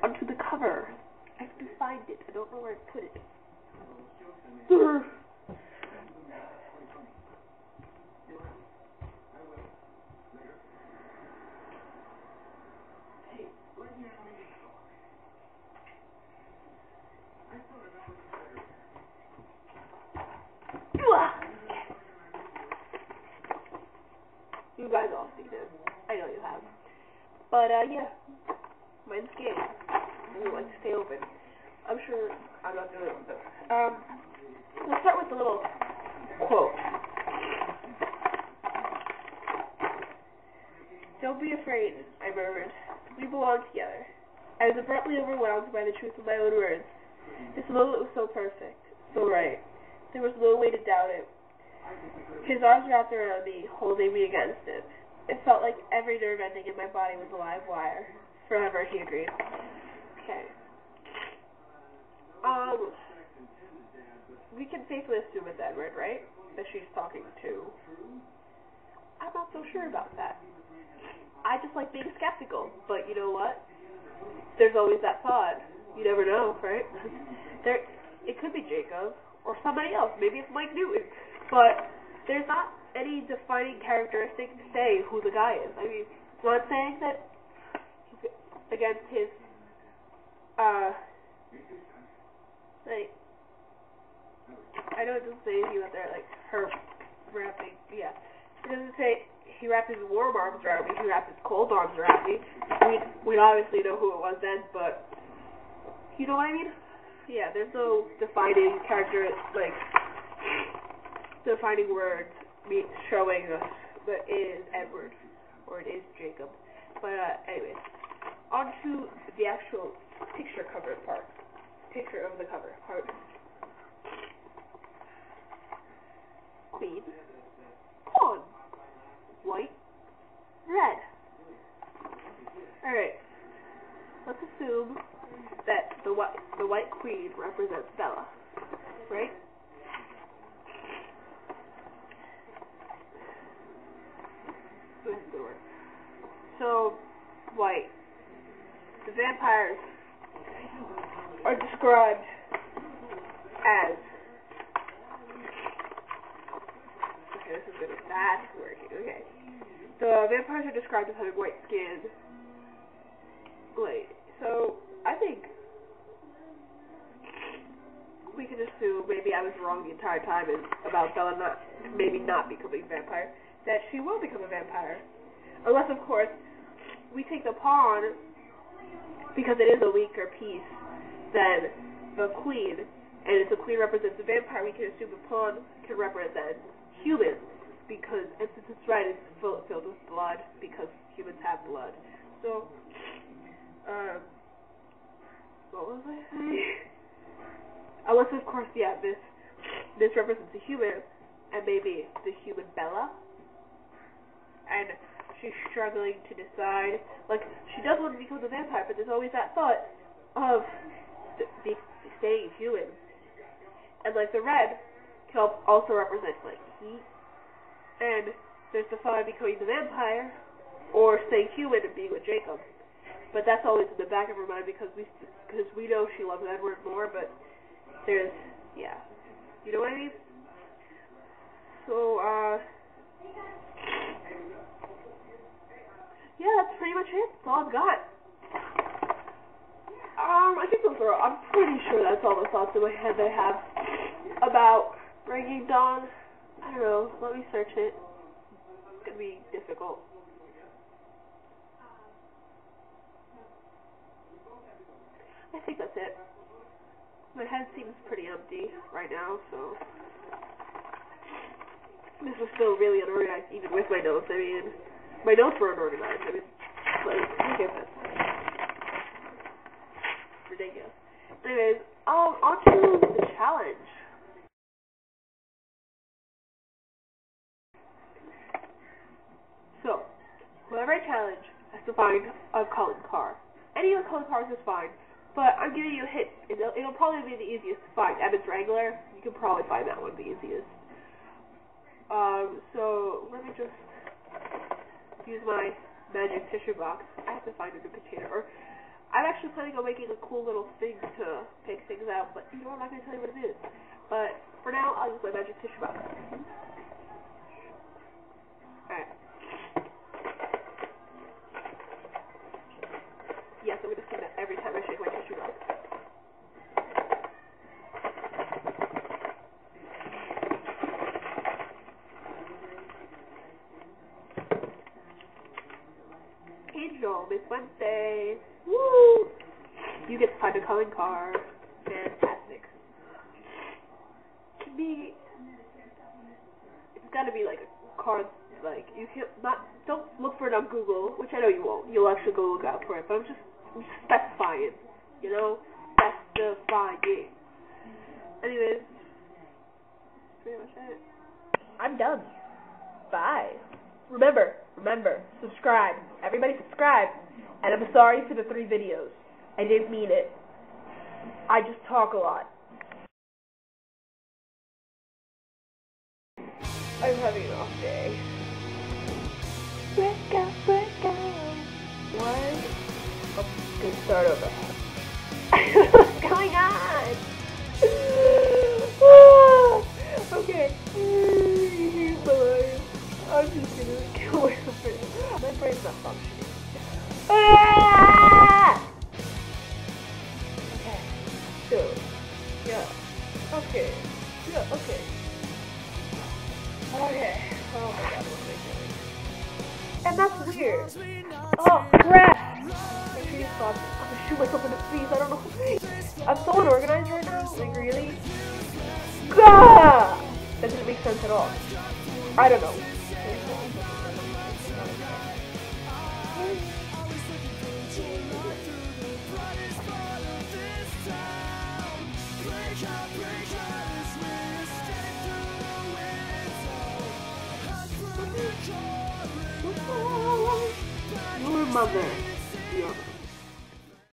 onto the cover. I have to find it. I don't know where I put it. You guys all seen it. I know you have. But, yeah. Mine's game. I would like to stay open. I'm sure I'm not doing it with them. Let's start with a little quote. Don't be afraid, I murmured. We belong together. I was abruptly overwhelmed by the truth of my own words. This moment was so perfect, so right. There was no way to doubt it. His arms wrapped around me, holding me against him. It felt like every nerve ending in my body was a live wire. Forever, he agreed. Okay. We can safely assume it's Edward, right? That she's talking to. I'm not so sure about that. I just like being skeptical, but you know what? There's always that thought. You never know, right? It could be Jacob, or somebody else. Maybe it's Mike Newton. But there's not any defining characteristic to say who the guy is. I mean, it's not saying that he's against his, like, I know it doesn't say anything about there, like, her wrapping, yeah. It doesn't say he wrapped his warm arms around me, he wrapped his cold arms around me. We'd obviously know who it was then, but, you know what I mean? Yeah, there's no defining character, like, defining words showing us that it is Edward, or it is Jacob. But, anyways, on to the actual picture cover part. Picture of the cover part. Queen, pawn, white, red. Alright, let's assume that the white queen represents Bella, right? So, white. The vampires are described as, okay, this is good. That's working. Okay. The vampires are described as having white skin. Wait, so I think we can assume, maybe I was wrong the entire time about Bella maybe not becoming a vampire, that she will become a vampire. Unless, of course, we take the pawn, because it is a weaker piece than the queen, and if the queen represents a vampire, we can assume the pawn can represent humans, because, and since it's red, it's filled with blood, because humans have blood. So, what was I saying? Unless, of course, yeah, this represents a human, and maybe the human Bella, and she's struggling to decide, like, she does want to become a vampire, but there's always that thought of staying human. And, like, the red can also represent, like, heat, and there's the thought of becoming the vampire, or staying human and being with Jacob. But that's always in the back of her mind, because we know she loves Edward more, but there's, yeah. You know what I mean? So, yeah, that's pretty much it. That's all I've got. I think I'm pretty sure that's all the thoughts in my head that I have about Breaking Dawn. I don't know. Let me search it. It's gonna be difficult. I think that's it. My head seems pretty empty right now, so this was still really unorganized, even with my notes. I mean, my notes were unorganized. I mean, like, look at this. Ridiculous. Anyways, on to the challenge. So, whoever I challenge has to find a calling card. Any of the calling cards is fine, but I'm giving you a hint. It'll probably be the easiest to find. Evan's Wrangler, you can probably find that one the easiest. So, let me just use my magic tissue box. I have to find a new container, or I'm actually planning on making a cool little thing to pick things out, but you know, I'm not going to tell you what it is. But for now, I'll use my magic tissue box. Alright. Yes, I'm going to sing that every time I shake my tissue box. Angel, Miss Wednesday. Woo! You get to find a calling card. Fantastic. It's gotta be like a card, like, you can't, don't look for it on Google, which I know you won't. You'll actually go look out for it, but I'm just specifying, you know? Specifying. Anyways, that's pretty much it. I'm done. Bye. Remember, subscribe. Everybody subscribe. And I'm sorry for the 3 videos. I didn't mean it. I just talk a lot. I'm having an off day. Break out. What? I'm gonna start over. What's going on? Okay. I'm just gonna kill myself. My brain's not functioning. Okay. So, yeah. Okay. Okay. Oh my god, what am I doing? And that's weird. Oh, crap! My tree's gone. I'm gonna shoot myself in the face. I don't know. I'm so unorganized right now. Like, really? Gah! That didn't make sense at all. I don't know. Your mother.